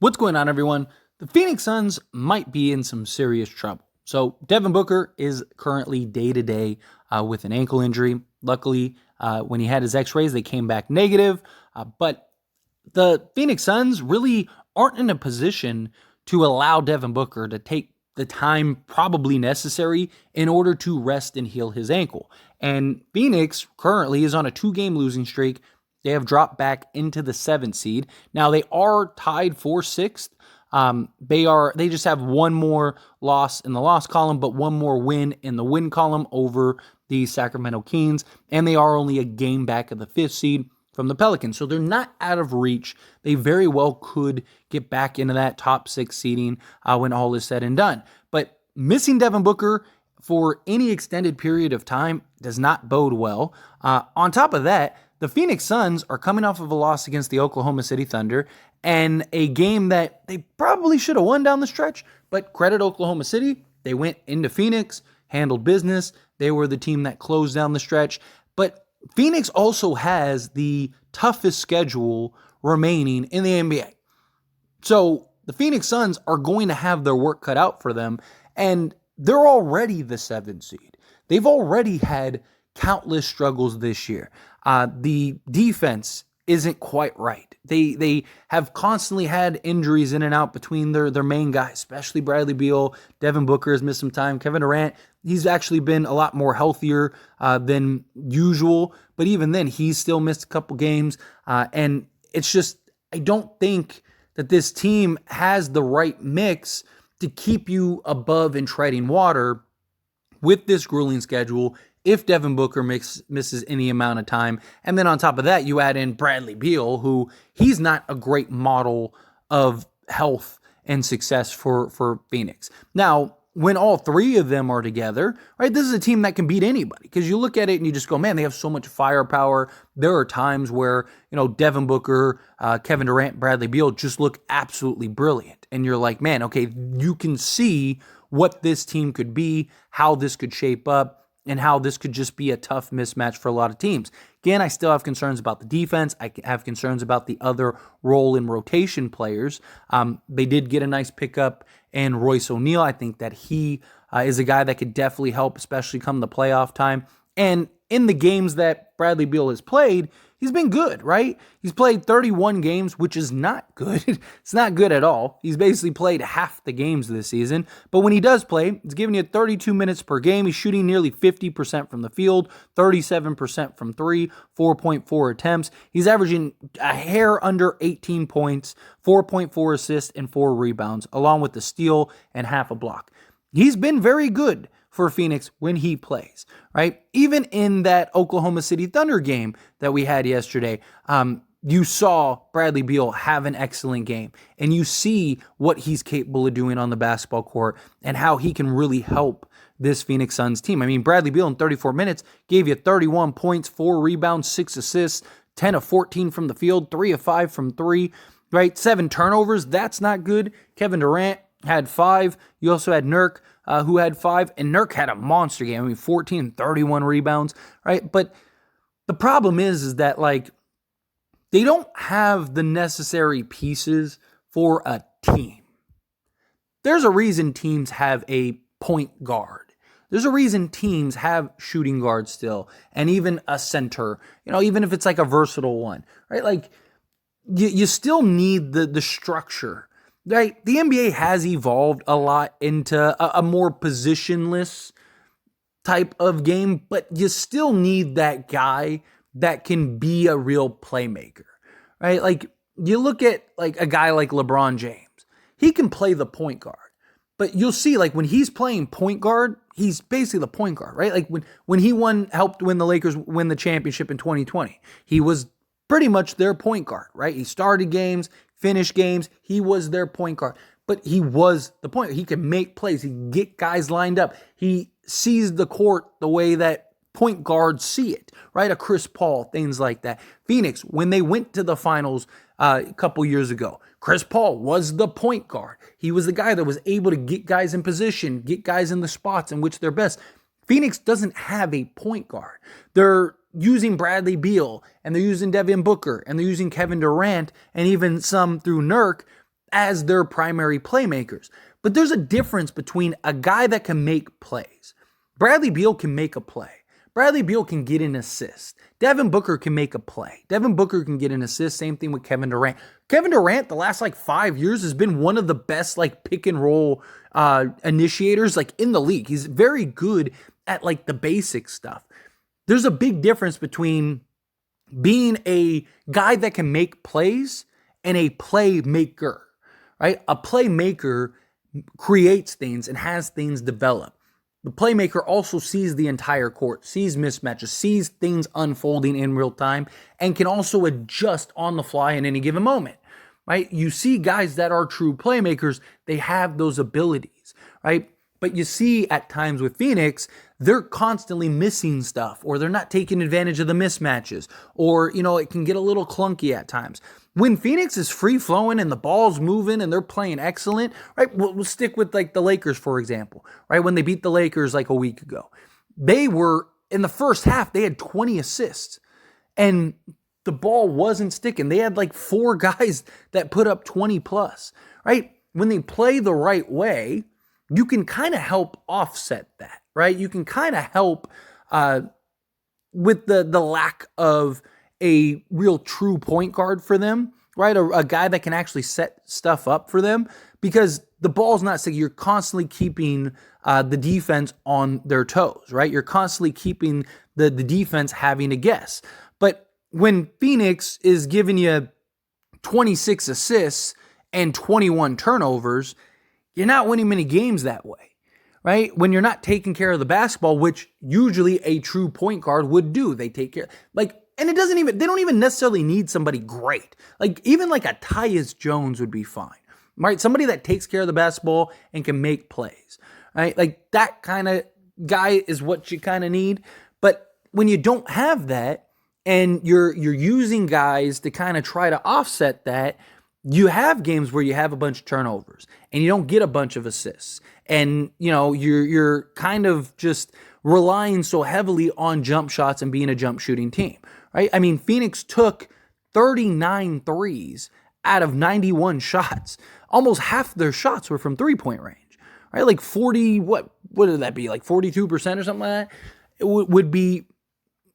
What's going on, everyone? The Phoenix Suns might be in some serious trouble. So, Devin Booker is currently day to day with an ankle injury. Luckily, when he had his x rays, they came back negative. But the Phoenix Suns really aren't in a position to allow Devin Booker to take the time probably necessary in order to rest and heal his ankle. And Phoenix currently is on a 2-game losing streak. They have dropped back into the 7th seed. Now they are tied for 6th. They just have one more loss in the loss column, but one more win in the win column over the Sacramento Kings, and they are only a game back of the 5th seed from the Pelicans. So they're not out of reach. They very well could get back into that top 6 seeding when all is said and done. But missing Devin Booker for any extended period of time does not bode well. On top of that, the Phoenix Suns are coming off of a loss against the Oklahoma City Thunder and a game that they probably should have won down the stretch, but credit Oklahoma City. They went into Phoenix, handled business. They were the team that closed down the stretch. But Phoenix also has the toughest schedule remaining in the NBA. So the Phoenix Suns are going to have their work cut out for them, and they're already the 7th seed. They've already had countless struggles this year. The defense isn't quite right. They have constantly had injuries in and out between their main guys, especially Bradley Beal. Devin Booker has missed some time. Kevin Durant, he's actually been a lot more healthier than usual, but even then, he's still missed a couple games. And it's just, I don't think that this team has the right mix to keep you above and treading water with this grueling schedule if Devin Booker misses any amount of time. And then on top of that, you add in Bradley Beal, who he's not a great model of health and success for Phoenix. Now, when all three of them are together, right, this is a team that can beat anybody, because you look at it and you just go, man, they have so much firepower. There are times where, Devin Booker, Kevin Durant, Bradley Beal just look absolutely brilliant. And you're like, man, okay, you can see what this team could be, how this could shape up, and how this could just be a tough mismatch for a lot of teams. Again, I still have concerns about the defense. I have concerns about the other role and rotation players. They did get a nice pickup in Royce O'Neal. I think that he is a guy that could definitely help, especially come the playoff time. And in the games that Bradley Beal has played, he's been good, right? He's played 31 games, which is not good. It's not good at all. He's basically played half the games this season. But when he does play, he's giving you 32 minutes per game. He's shooting nearly 50% from the field, 37% from 3, 4.4 attempts. He's averaging a hair under 18 points, 4.4 assists, and 4 rebounds, along with the steal and half a block. He's been very good for Phoenix when he plays, right? Even in that Oklahoma City Thunder game that we had yesterday, you saw Bradley Beal have an excellent game, and you see what he's capable of doing on the basketball court and how he can really help this Phoenix Suns team. I mean, Bradley Beal in 34 minutes gave you 31 points, 4 rebounds, 6 assists, 10 of 14 from the field, 3 of 5 from 3, right? 7 turnovers. That's not good. Kevin Durant had 5. You also had Nurk, who had 5, and Nurk had a monster game. I mean, 14 and 31 rebounds, right? But the problem is that, they don't have the necessary pieces for a team. There's a reason teams have a point guard. There's a reason teams have shooting guards still, and even a center, even if it's like a versatile one, right? You still need the structure. Right, the NBA has evolved a lot into a more positionless type of game, but you still need that guy that can be a real playmaker, right? You look at a guy like LeBron James. He can play the point guard, but you'll see when he's playing point guard, he's basically the point guard, right? When he helped win the Lakers win the championship in 2020, he was pretty much their point guard, right? He started games, finished games. He was their point guard, but he was the point. He could make plays. He could get guys lined up. He sees the court the way that point guards see it, right? A Chris Paul, things like that. Phoenix, when they went to the finals a couple years ago, Chris Paul was the point guard. He was the guy that was able to get guys in position, get guys in the spots in which they're best. Phoenix doesn't have a point guard. They're using Bradley Beal, and they're using Devin Booker, and they're using Kevin Durant, and even some through Nurk. as their primary playmakers. But there's a difference between a guy that can make plays. Bradley Beal can make a play. Bradley Beal can get an assist. Devin Booker can make a play. Devin Booker can get an assist. Same thing with Kevin Durant. Kevin Durant, the last 5 years, has been one of the best pick and roll initiators in the league. He's very good at the basic stuff. There's a big difference between being a guy that can make plays and a playmaker, right? A playmaker creates things and has things develop. The playmaker also sees the entire court, sees mismatches, sees things unfolding in real time, and can also adjust on the fly in any given moment, right? You see guys that are true playmakers, they have those abilities, right? But you see at times with Phoenix, they're constantly missing stuff, or they're not taking advantage of the mismatches, or, it can get a little clunky at times. When Phoenix is free-flowing and the ball's moving and they're playing excellent, right? We'll stick with the Lakers, for example, right? When they beat the Lakers a week ago, they were, in the first half, they had 20 assists and the ball wasn't sticking. They had 4 guys that put up 20 plus, right? When they play the right way, you can kind of help offset that, right? You can kind of help with the lack of a real true point guard for them, right? A guy that can actually set stuff up for them, because the ball's not sticking. You're constantly keeping the defense on their toes, right? You're constantly keeping the defense having to guess. But when Phoenix is giving you 26 assists and 21 turnovers, you're not winning many games that way, right? When you're not taking care of the basketball, which usually a true point guard would do. They take care, and they don't even necessarily need somebody great. Even a Tyus Jones would be fine, right? Somebody that takes care of the basketball and can make plays, right? That kind of guy is what you kind of need. But when you don't have that and you're using guys to kind of try to offset that, you have games where you have a bunch of turnovers and you don't get a bunch of assists. And, you're kind of just relying so heavily on jump shots and being a jump shooting team, right? I mean, Phoenix took 39 threes out of 91 shots. Almost half their shots were from 3-point range, right? 40, what did that be? 42% or something like that? It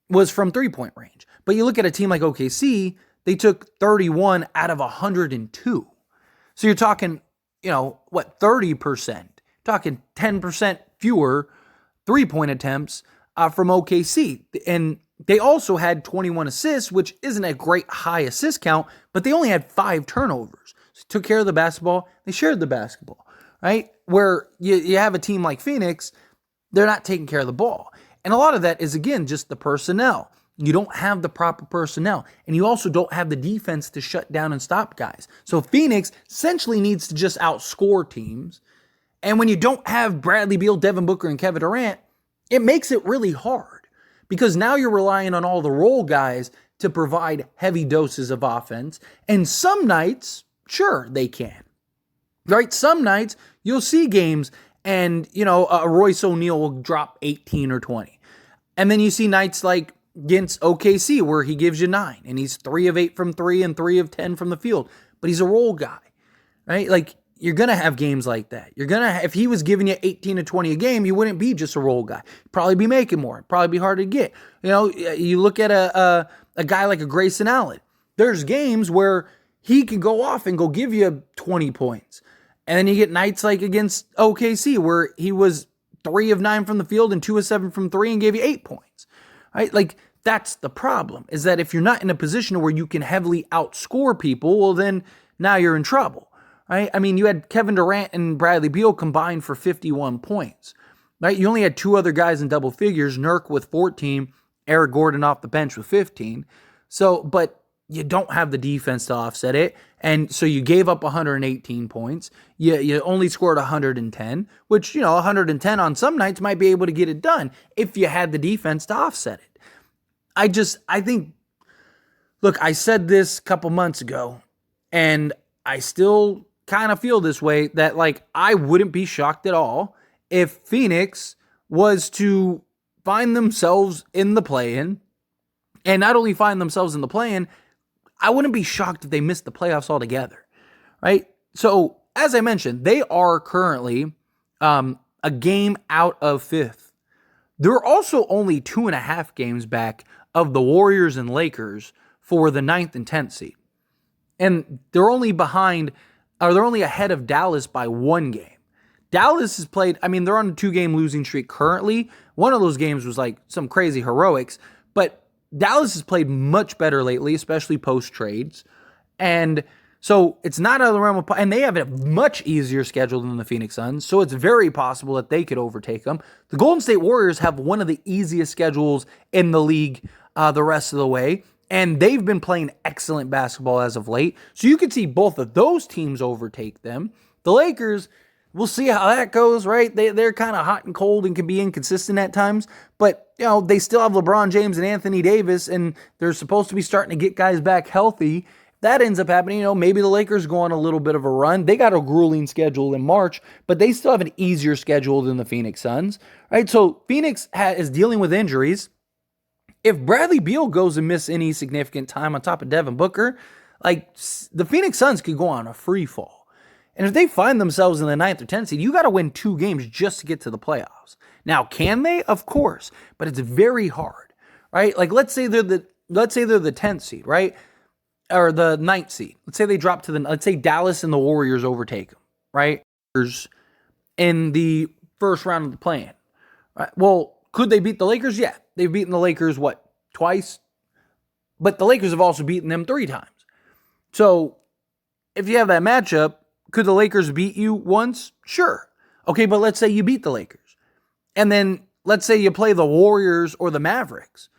was from 3-point range. But you look at a team like OKC, they took 31 out of 102. So you're talking, 30%, talking 10% fewer 3-point attempts from OKC. And they also had 21 assists, which isn't a great high assist count, but they only had 5 turnovers. So took care of the basketball. They shared the basketball, right? Where you have a team like Phoenix, they're not taking care of the ball. And a lot of that is, again, just the personnel. You don't have the proper personnel, and you also don't have the defense to shut down and stop guys. So Phoenix essentially needs to just outscore teams. And when you don't have Bradley Beal, Devin Booker, and Kevin Durant, it makes it really hard, because now you're relying on all the role guys to provide heavy doses of offense. And some nights, sure, they can, right? Some nights you'll see games and, Royce O'Neal will drop 18 or 20. And then you see nights against OKC where he gives you 9 and he's 3 of 8 from 3 and 3 of 10 from the field, but he's a role guy, right? You're going to have games like that. If he was giving you 18 to 20 a game, you wouldn't be just a role guy. You'd probably be making more. It'd probably be hard to get. You look at a guy like a Grayson Allen. There's games where he can go off and go give you 20 points. And then you get nights like against OKC where he was 3 of 9 from the field and 2 of 7 from 3 and gave you 8 points. Right? That's the problem, is that if you're not in a position where you can heavily outscore people, well, then now you're in trouble, right? I mean, you had Kevin Durant and Bradley Beal combined for 51 points, right? You only had 2 other guys in double figures, Nurk with 14, Eric Gordon off the bench with 15. But you don't have the defense to offset it, and so you gave up 118 points. You only scored 110, which, 110 on some nights might be able to get it done if you had the defense to offset it. I think, look, I said this a couple months ago, and I still kind of feel this way, that I wouldn't be shocked at all if Phoenix was to find themselves in the play-in, and not only find themselves in the play-in, I wouldn't be shocked if they missed the playoffs altogether, right? So, as I mentioned, they are currently a game out of fifth. They're also only 2.5 games back of the Warriors and Lakers for the 9th and 10th seed. And they're only ahead of Dallas by 1 game. Dallas has played, they're on a 2-game losing streak currently. One of those games was like some crazy heroics, but Dallas has played much better lately, especially post-trades. And so it's not out of the realm of, and they have a much easier schedule than the Phoenix Suns, so it's very possible that they could overtake them. The Golden State Warriors have one of the easiest schedules in the league the rest of the way, and they've been playing excellent basketball as of late, so you could see both of those teams overtake them. The Lakers, we'll see how that goes, right? They're kind of hot and cold and can be inconsistent at times, but they still have LeBron James and Anthony Davis, and they're supposed to be starting to get guys back healthy. That ends up happening, maybe the Lakers go on a little bit of a run. They got a grueling schedule in March, but they still have an easier schedule than the Phoenix Suns, right? So Phoenix is dealing with injuries. If Bradley Beal goes and miss any significant time on top of Devin Booker, the Phoenix Suns could go on a free fall. And if they find themselves in the 9th or 10th seed, you got to win 2 games just to get to the playoffs. Now, can they? Of course, but it's very hard, right? Let's say they're the 10th seed, right? Or the 9th seed. Let's say they drop to let's say Dallas and the Warriors overtake them, right? In the first round of the play-in. Right? Well, could they beat the Lakers? Yeah. They've beaten the Lakers, twice? But the Lakers have also beaten them 3 times. So, if you have that matchup, could the Lakers beat you once? Sure. Okay, but let's say you beat the Lakers. And then, let's say you play the Warriors or the Mavericks.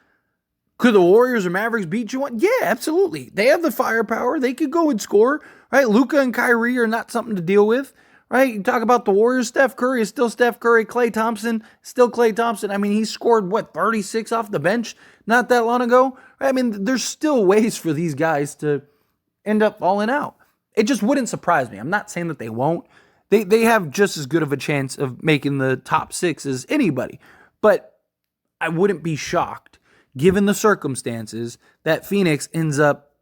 Could the Warriors or Mavericks beat you one? Yeah, absolutely. They have the firepower. They could go and score, right? Luka and Kyrie are not something to deal with, right? You talk about the Warriors, Steph Curry is still Steph Curry. Klay Thompson, still Klay Thompson. He scored, 36 off the bench not that long ago? Right? There's still ways for these guys to end up falling out. It just wouldn't surprise me. I'm not saying that they won't. They have just as good of a chance of making the top 6 as anybody. But I wouldn't be shocked, given the circumstances, that Phoenix ends up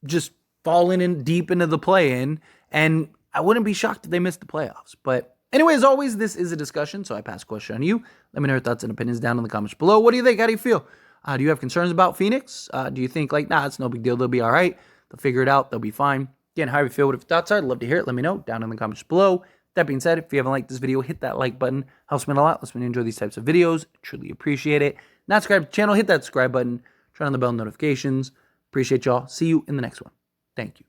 just falling in deep into the play-in, and I wouldn't be shocked if they missed the playoffs. But anyway, as always, this is a discussion, so I pass the question on to you. Let me know your thoughts and opinions down in the comments below. What do you think? How do you feel? Do you have concerns about Phoenix? Do you think, it's no big deal, they'll be all right, they'll figure it out, they'll be fine? Again, how do you feel? What your thoughts are? I'd love to hear it. Let me know down in the comments below. That being said, if you haven't liked this video, hit that like button. Helps me a lot. Lets me enjoy these types of videos. Truly appreciate it. Not subscribed to the channel, hit that subscribe button. Turn on the bell notifications. Appreciate y'all. See you in the next one. Thank you.